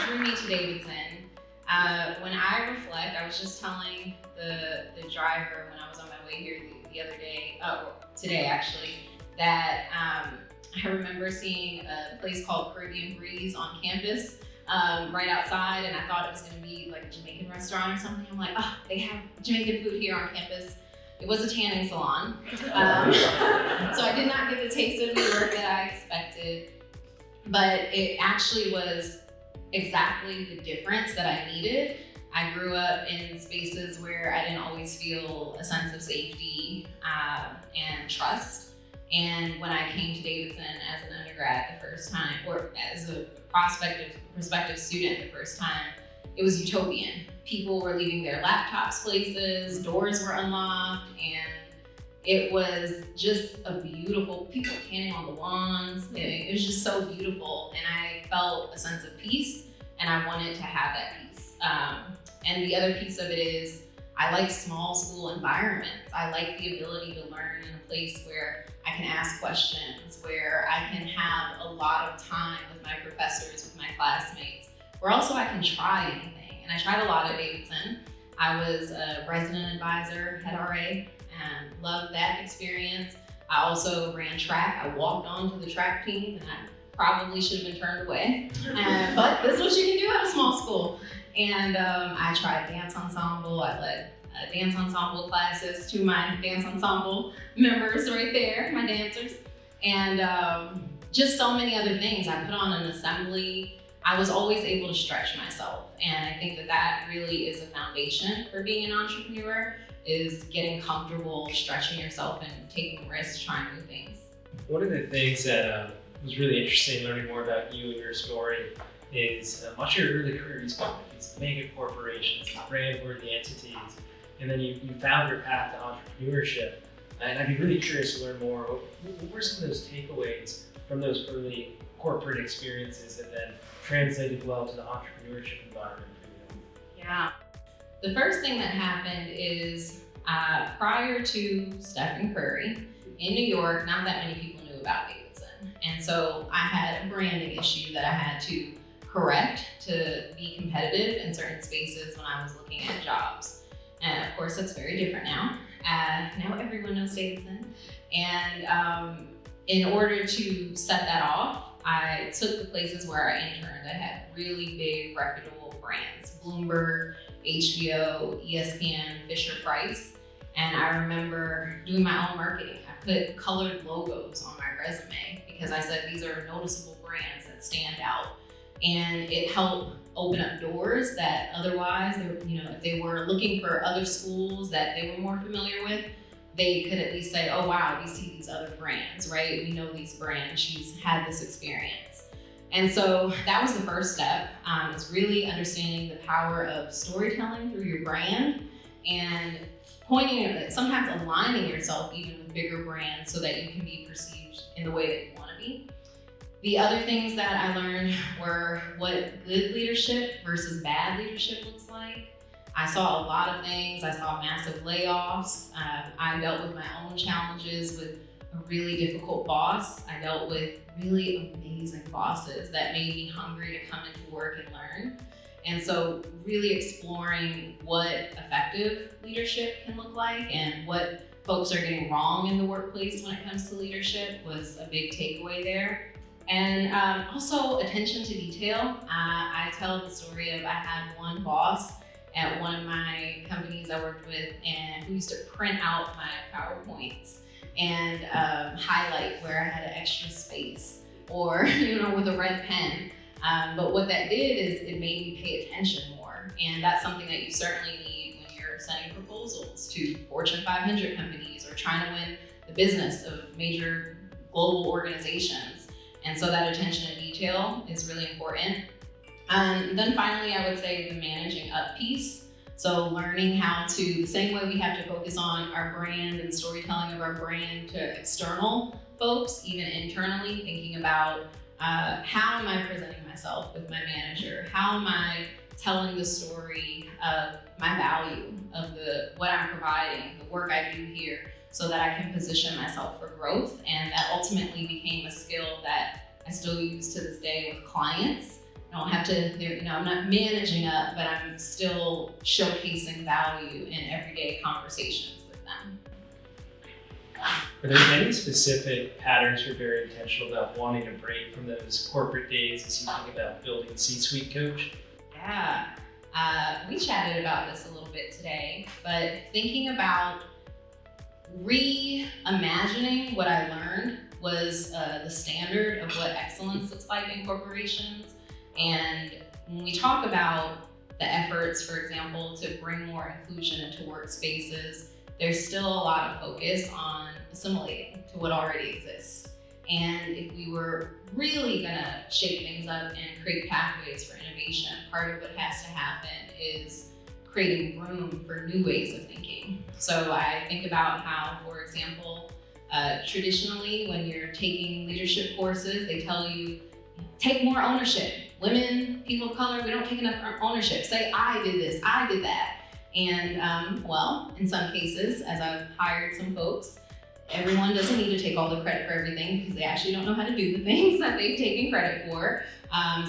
drew me to Davidson, when I reflect, I was just telling the driver when I was on my way here the other day, today actually, that I remember seeing a place called Caribbean Breeze on campus, right outside, and I thought it was gonna be like a Jamaican restaurant or something. I'm like, oh, they have Jamaican food here on campus. It was a tanning salon. So I did not get the taste of New York that I expected, but it actually was exactly the difference that I needed. I grew up in spaces where I didn't always feel a sense of safety and trust. And when I came to Davidson as an undergrad the first time, or as a prospective student the first time, it was utopian. People were leaving their laptops places, doors were unlocked, and it was just a beautiful, people were tanning on the lawns. It was just so beautiful, and I felt a sense of peace, and I wanted to have that peace. And the other piece of it is, I like small school environments. I like the ability to learn in a place where I can ask questions, where I can have a lot of time with my professors, with my classmates, where also I can try anything. And I tried a lot at Davidson. I was a resident advisor, head RA, and loved that experience. I also ran track. I walked onto the track team, and I probably should have been turned away. But this is what you can do at a small school. And I tried dance ensemble. I led dance ensemble classes to my dance ensemble members right there, my dancers. And just so many other things. I put on an assembly. I was always able to stretch myself. And I think that really is a foundation for being an entrepreneur, is getting comfortable stretching yourself and taking risks, trying new things. One of the things that was really interesting learning more about you and your story is much of your early career you spent with these mega corporations, these brand-worthy entities, and then you found your path to entrepreneurship. And I'd be really curious to learn more. What were some of those takeaways from those early corporate experiences that then translated well to the entrepreneurship environment for you? Yeah. The first thing that happened is prior to Stephen Curry in New York, not that many people knew about Davidson. And so I had a branding issue that I had to correct to be competitive in certain spaces when I was looking at jobs. And of course, that's very different now. Now everyone knows Davidson. And in order to set that off, I took the places where I interned that had really big, reputable brands: Bloomberg, HBO, ESPN, Fisher-Price. And I remember doing my own marketing. I put colored logos on my resume because I said these are noticeable brands that stand out. And it helped open up doors that otherwise, if they were looking for other schools that they were more familiar with, they could at least say, oh wow, we see these other brands, right? We know these brands, she's had this experience. And so that was the first step, is really understanding the power of storytelling through your brand and sometimes aligning yourself even with bigger brands so that you can be perceived in the way that you want to be. The other things that I learned were what good leadership versus bad leadership looks like. I saw a lot of things. I saw massive layoffs. I dealt with my own challenges with a really difficult boss. I dealt with really amazing bosses that made me hungry to come into work and learn. And so really exploring what effective leadership can look like and what folks are getting wrong in the workplace when it comes to leadership was a big takeaway there. And also attention to detail. I tell the story of I had one boss at one of my companies I worked with, and who used to print out my PowerPoints and highlight where I had an extra space, or with a red pen. But what that did is it made me pay attention more, and that's something that you certainly need when you're sending proposals to Fortune 500 companies or trying to win the business of major global organizations. And so that attention to detail is really important. Then finally, I would say the managing up piece. So learning how to, the same way we have to focus on our brand and storytelling of our brand to external folks, even internally, thinking about how am I presenting myself with my manager? How am I telling the story of my value, of what I'm providing, the work I do here, so that I can position myself for growth. And that ultimately became a skill that I still use to this day with clients I don't have to, I'm not managing up, but I'm still showcasing value in everyday conversations with them. Are there any specific patterns you're very intentional about wanting to break from those corporate days as you think about building C-suite coach? Yeah, we chatted about this a little bit today, but thinking about reimagining what I learned was the standard of what excellence looks like in corporations. And when we talk about the efforts, for example, to bring more inclusion into workspaces, there's still a lot of focus on assimilating to what already exists. And if we were really gonna shake things up and create pathways for innovation, part of what has to happen is creating room for new ways of thinking. So I think about how, for example, traditionally when you're taking leadership courses, they tell you, take more ownership. Women, people of color, we don't take enough ownership. Say, I did this, I did that. And well, in some cases, as I've hired some folks, everyone doesn't need to take all the credit for everything because they actually don't know how to do the things that they've taken credit for.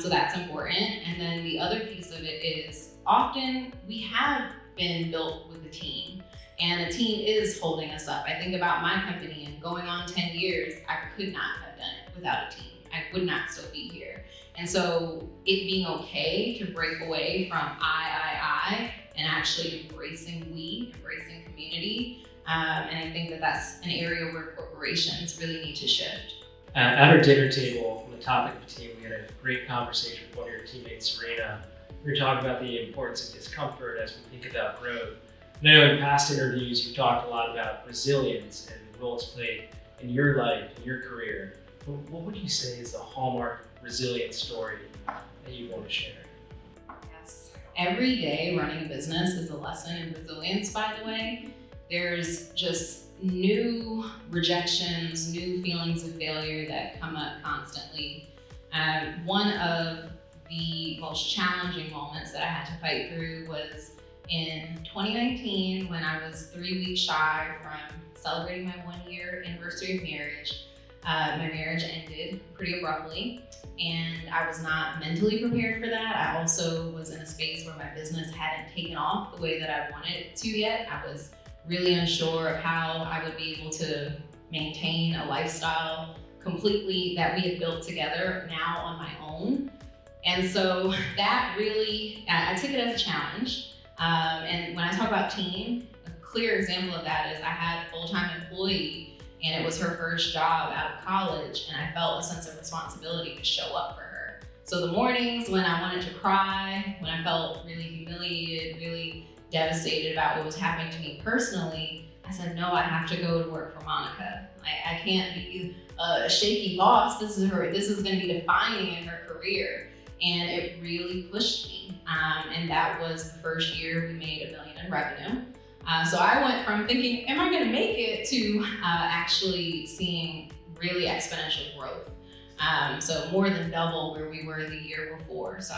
So that's important. And then the other piece of it is often we have been built with a team, and a team is holding us up. I think about my company and going on 10 years, I could not have done it without a team. I would not still be here. And so it being okay to break away from I, and actually embracing we, embracing community. And I think that that's an area where corporations really need to shift. At our dinner table, on the topic of team, we had a great conversation with one of your teammates, Serena. We were talking about the importance of discomfort as we think about growth. And I know in past interviews, you've talked a lot about resilience and the role it's played in your life, in your career. What would you say is the hallmark resilience story that you want to share? Yes. Every day running a business is a lesson in resilience, by the way. There's just new rejections, new feelings of failure that come up constantly. One of the most challenging moments that I had to fight through was in 2019 when I was 3 weeks shy from celebrating my 1-year anniversary of marriage. My marriage ended pretty abruptly, and I was not mentally prepared for that. I also was in a space where my business hadn't taken off the way that I wanted it to yet. I was really unsure of how I would be able to maintain a lifestyle completely that we had built together now on my own. And so that really, I took it as a challenge. And when I talk about team, a clear example of that is I had a full-time employee, and it was her first job out of college, and I felt a sense of responsibility to show up for her. So the mornings when I wanted to cry, when I felt really humiliated, really devastated about what was happening to me personally, I said, no, I have to go to work for Monica. I can't be a shaky boss. This is gonna be defining in her career. And it really pushed me. And that was the first year we made $1 million in revenue. So I went from thinking, am I gonna make it, to actually seeing really exponential growth. So more than double where we were the year before. So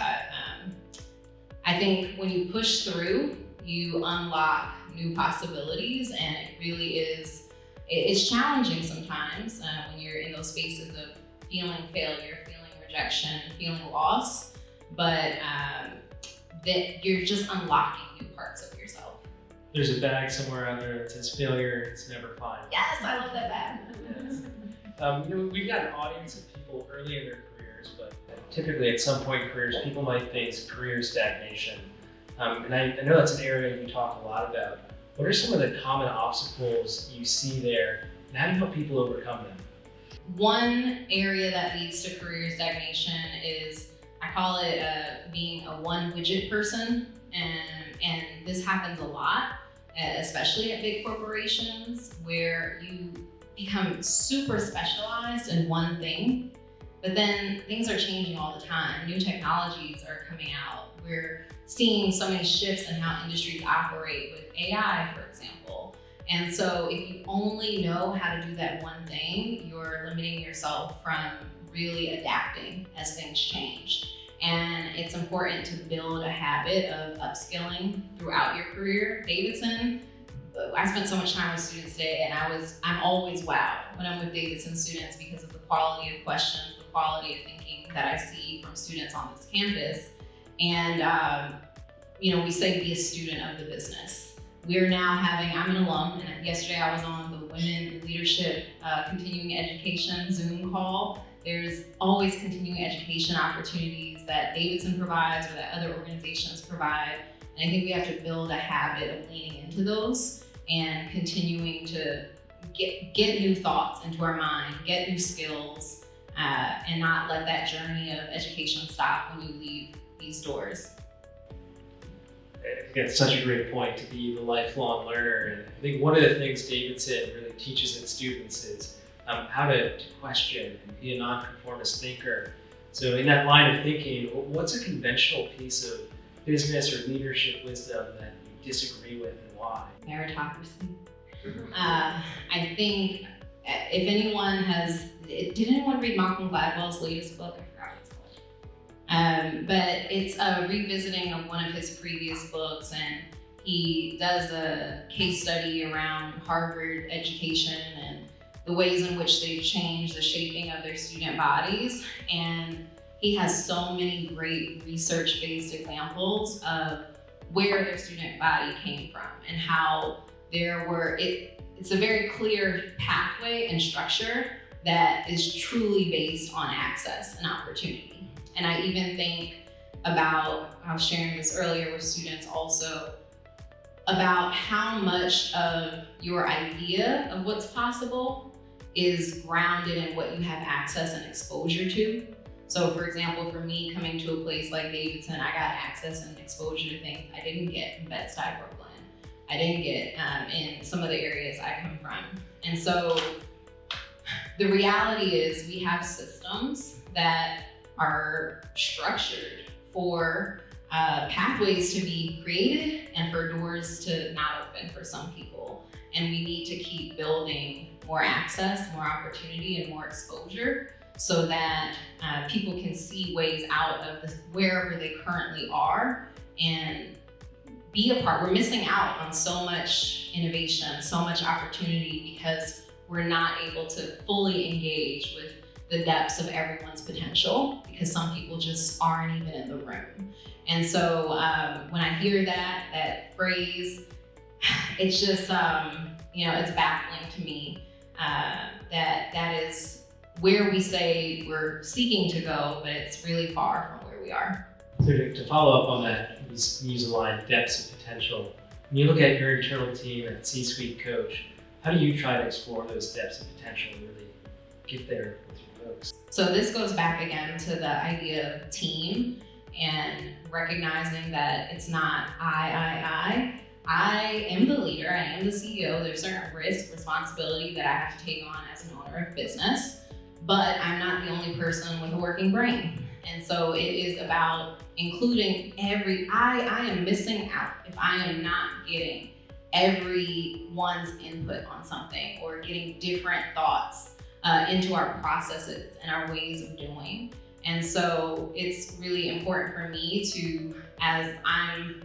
I think when you push through, you unlock new possibilities, and it really is, it's challenging sometimes when you're in those spaces of feeling failure, feeling rejection, feeling loss, but that you're just unlocking new parts of yourself. There's a bag somewhere out there that says failure, it's never fun. Yes, I love that bag. Yes. We've got an audience of people early in their careers, but typically at some point in careers, people might face career stagnation. And I know that's an area you talk a lot about. What are some of the common obstacles you see there, and how do you help people overcome them? One area that leads to career stagnation is, I call it being a one widget person, and this happens a lot, especially at big corporations, where you become super specialized in one thing, but then things are changing all the time. New technologies are coming out. We're seeing so many shifts in how industries operate with AI, for example. And so if you only know how to do that one thing, you're limiting yourself from really adapting as things change. And it's important to build a habit of upskilling throughout your career. Davidson, I spent so much time with students today, and I'm always wowed when I'm with Davidson students because of the quality of questions, the quality of thinking that I see from students on this campus. And we say be a student of the business. We're now I'm an alum, and yesterday I was on the Women in Leadership Continuing Education Zoom call. There's always continuing education opportunities that Davidson provides or that other organizations provide. And I think we have to build a habit of leaning into those and continuing to get new thoughts into our mind, get new skills, and not let that journey of education stop when you leave these doors. I think that's such a great point, to be the lifelong learner. And I think one of the things Davidson really teaches its students is how to question and be a nonconformist thinker. So in that line of thinking, what's a conventional piece of business or leadership wisdom that you disagree with, and why? Meritocracy. I think if anyone did anyone read Malcolm Gladwell's latest book? I forgot what it's called. But it's a revisiting of one of his previous books, and he does a case study around Harvard education and the ways in which they've changed the shaping of their student bodies. And he has so many great research-based examples of where their student body came from and how it's a very clear pathway and structure that is truly based on access and opportunity. And I even think about, I was sharing this earlier with students also, about how much of your idea of what's possible is grounded in what you have access and exposure to. So for example, for me coming to a place like Davidson, I got access and exposure to things I didn't get in Bed-Stuy, Brooklyn. I didn't get in some of the areas I come from. And so the reality is we have systems that are structured for pathways to be created and for doors to not open for some people. And we need to keep building more access, more opportunity, and more exposure so that people can see ways out of wherever they currently are and be a part. We're missing out on so much innovation, so much opportunity because we're not able to fully engage with the depths of everyone's potential because some people just aren't even in the room. And so when I hear that phrase, it's just, it's baffling to me that is where we say we're seeking to go, but it's really far from where we are. So to follow up on that, we use the line depths of potential. When you look at your internal team and C-suite coach, how do you try to explore those depths of potential and really get there with your folks? So this goes back again to the idea of team and recognizing that it's not I am the leader, I am the CEO. There's certain risk, responsibility that I have to take on as an owner of business, but I'm not the only person with a working brain. And so it is about including I am missing out if I am not getting everyone's input on something or getting different thoughts into our processes and our ways of doing. And so it's really important for me to, as I'm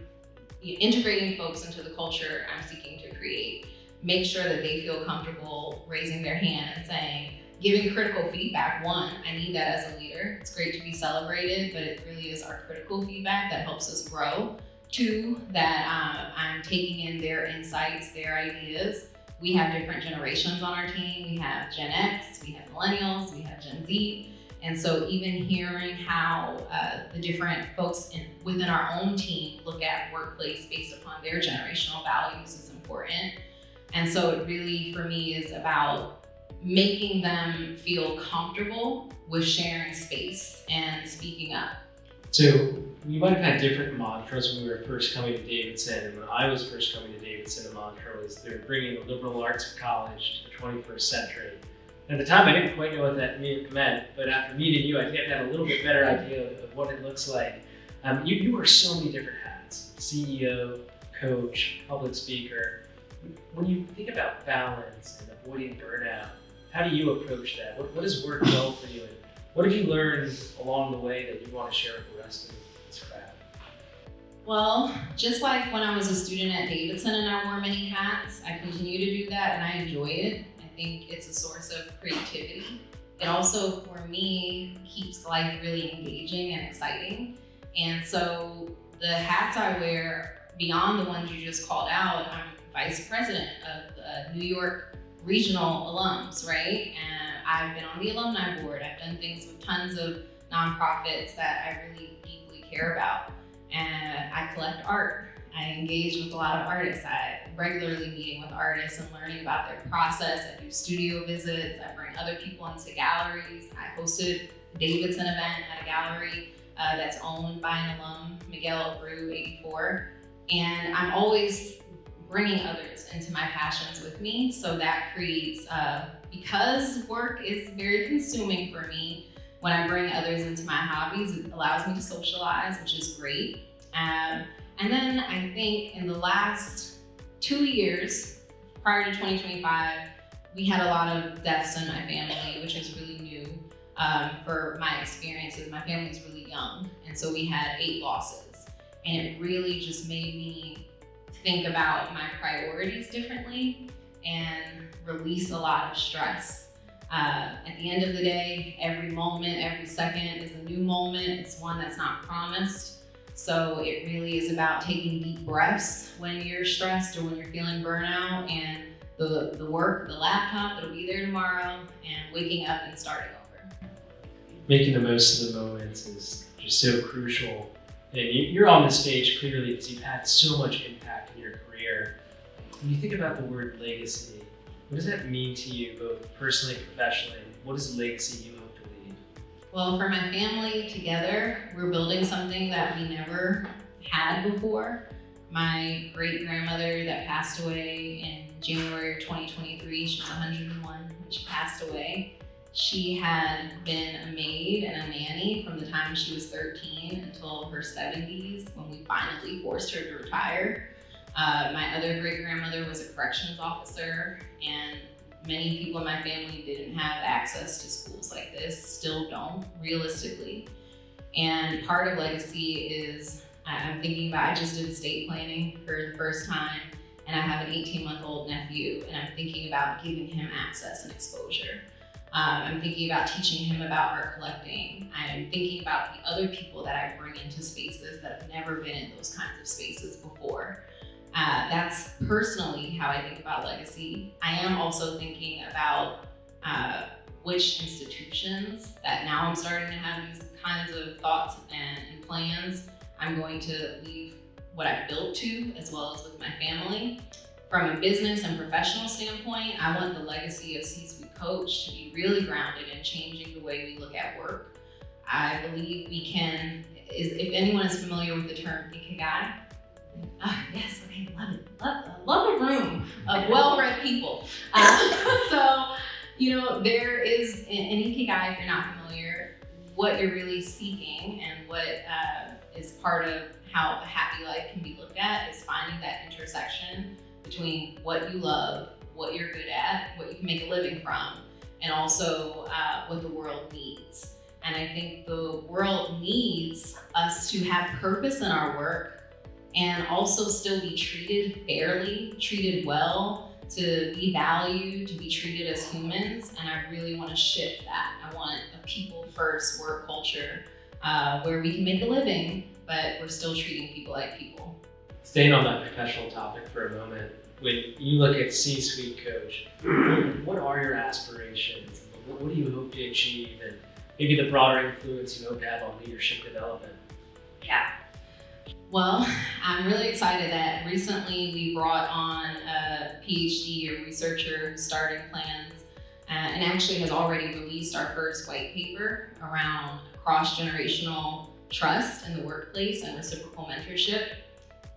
integrating folks into the culture I'm seeking to create, make sure that they feel comfortable raising their hand and saying, giving critical feedback. One, I need that as a leader. It's great to be celebrated, but it really is our critical feedback that helps us grow. Two, that I'm taking in their insights, their ideas. We have different generations on our team. We have Gen X, we have millennials, we have Gen Z. And so even hearing how the different folks within our own team look at workplace based upon their generational values is important. And so it really, for me, is about making them feel comfortable with sharing space and speaking up. So we might have had different mantras when we were first coming to Davidson, and when I was first coming to Davidson, the mantra was they're bringing the liberal arts of college to the 21st century. At the time, I didn't quite know what that meant, but after meeting you, I think I had a little bit better idea of what it looks like. You wear so many different hats: CEO, coach, public speaker. When you think about balance and avoiding burnout, how do you approach that? What has worked well for you, and what have you learned along the way that you want to share with the rest of this crowd? Well, just like when I was a student at Davidson and I wore many hats, I continue to do that and I enjoy it. I think it's a source of creativity it also, for me, keeps life really engaging and exciting. And so the hats I wear, beyond the ones you just called out, I'm vice president of the New York regional alums, right? And I've been on the alumni board. I've done things with tons of nonprofits that I really deeply care about. And I collect art. I engage with a lot of artists. I regularly meeting with artists and learning about their process. I do studio visits. I bring other people into galleries. I hosted a Davidson event at a gallery that's owned by an alum, Miguel Abreu, 84. And I'm always bringing others into my passions with me. So that creates, because work is very consuming for me, when I bring others into my hobbies, it allows me to socialize, which is great. And then I think in the last 2 years, prior to 2025, we had a lot of deaths in my family, which is really new for my experiences. My family was really young, and so we had 8 losses. And it really just made me think about my priorities differently and release a lot of stress. At the end of the day, every moment, every second is a new moment. It's one that's not promised. So it really is about taking deep breaths when you're stressed or when you're feeling burnout, and the work, the laptop, it'll be there tomorrow, and waking up and starting over. Making the most of the moments is just so crucial. And you're on this stage clearly because you've had so much impact in your career. When you think about the word legacy, what does that mean to you, both personally and professionally? What is the legacy you hope to leave? Well, for my family together, we're building something that we never had before. My great-grandmother that passed away in January of 2023, she was 101 when she passed away. She had been a maid and a nanny from the time she was 13 until her 70s, when we finally forced her to retire. My other great-grandmother was a corrections officer, and many people in my family didn't have access to schools like this, still don't, realistically. And part of legacy is, I'm thinking about, I just did estate planning for the first time, and I have an 18-month-old nephew, and I'm thinking about giving him access and exposure. I'm thinking about teaching him about art collecting. I'm thinking about the other people that I bring into spaces that have never been in those kinds of spaces before. That's personally how I think about legacy. I am also thinking about which institutions that now I'm starting to have these kinds of thoughts and plans. I'm going to leave what I've built to, as well as with my family. From a business and professional standpoint, I want the legacy of C-Suite Coach to be really grounded in changing the way we look at work. I believe we can, if anyone is familiar with the term Ikigai, yes, okay, love it. Love a room of well-read people. So, there is an Ikigai, if you're not familiar, what you're really seeking and what is part of how a happy life can be looked at is finding that intersection between what you love, what you're good at, what you can make a living from, and also what the world needs. And I think the world needs us to have purpose in our work and also still be treated fairly, treated well, to be valued, to be treated as humans. And I really want to shift that. I want a people-first work culture where we can make a living, but we're still treating people like people. Staying on that professional topic for a moment, when you look at C-Suite Coach, what are your aspirations? What do you hope to achieve, and maybe the broader influence you hope to have on leadership development? Yeah. Well, I'm really excited that recently we brought on a PhD, a researcher who's starting plans and actually has already released our first white paper around cross-generational trust in the workplace and reciprocal mentorship,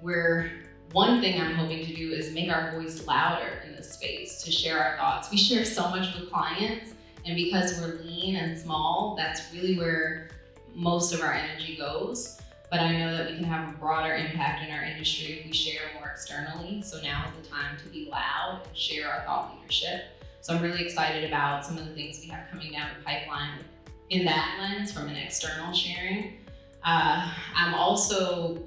where one thing I'm hoping to do is make our voice louder in this space, to share our thoughts. We share so much with clients, and because we're lean and small, that's really where most of our energy goes. But I know that we can have a broader impact in our industry if we share more externally. So now is the time to be loud and share our thought leadership. So I'm really excited about some of the things we have coming down the pipeline in that lens from an external sharing. I'm also,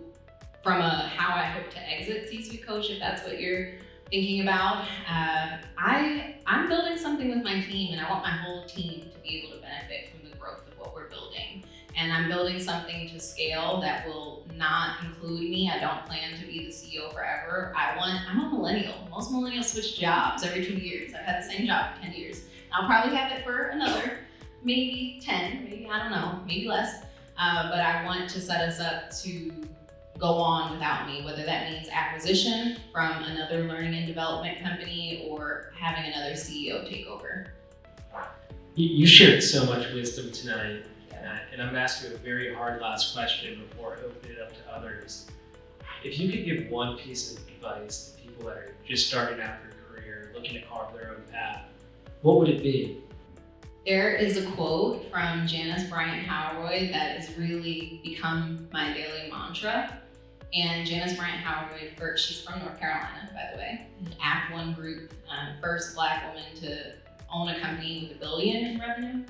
from how I hope to exit C-Suite Coach, if that's what you're thinking about. I'm building something with my team, and I want my whole team to be able to benefit from the growth of what we're building. And I'm building something to scale that will not include me. I don't plan to be the CEO forever. I'm a millennial. Most millennials switch jobs every 2 years. I've had the same job for 10 years. I'll probably have it for another, maybe 10, maybe, I don't know, maybe less. But I want to set us up to go on without me, whether that means acquisition from another learning and development company or having another CEO take over. You shared so much wisdom tonight, and I'm going to ask you a very hard last question before I open it up to others. If you could give one piece of advice to people that are just starting out their career, looking to carve their own path, what would it be? There is a quote from Janice Bryant Howroyd that has really become my daily mantra. And Janice Bryant Howroyd, she's from North Carolina, by the way, Act One Group, first Black woman to own a company with $1 billion in revenue.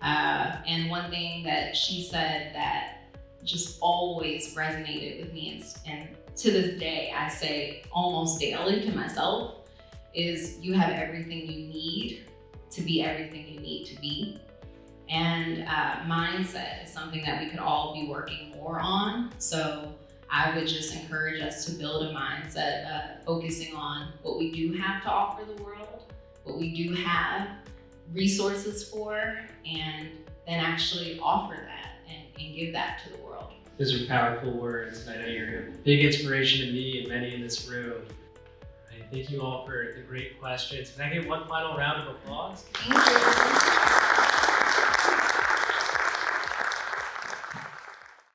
And one thing that she said that just always resonated with me, and to this day I say almost daily to myself, is you have everything you need to be everything you need to be. And mindset is something that we could all be working more on. So I would just encourage us to build a mindset focusing on what we do have to offer the world, what we do have resources for, and then actually offer that and give that to the world. Those are powerful words, and I know you're a big inspiration to me and many in this room. Thank you all for the great questions. Can I get one final round of applause? Thank you.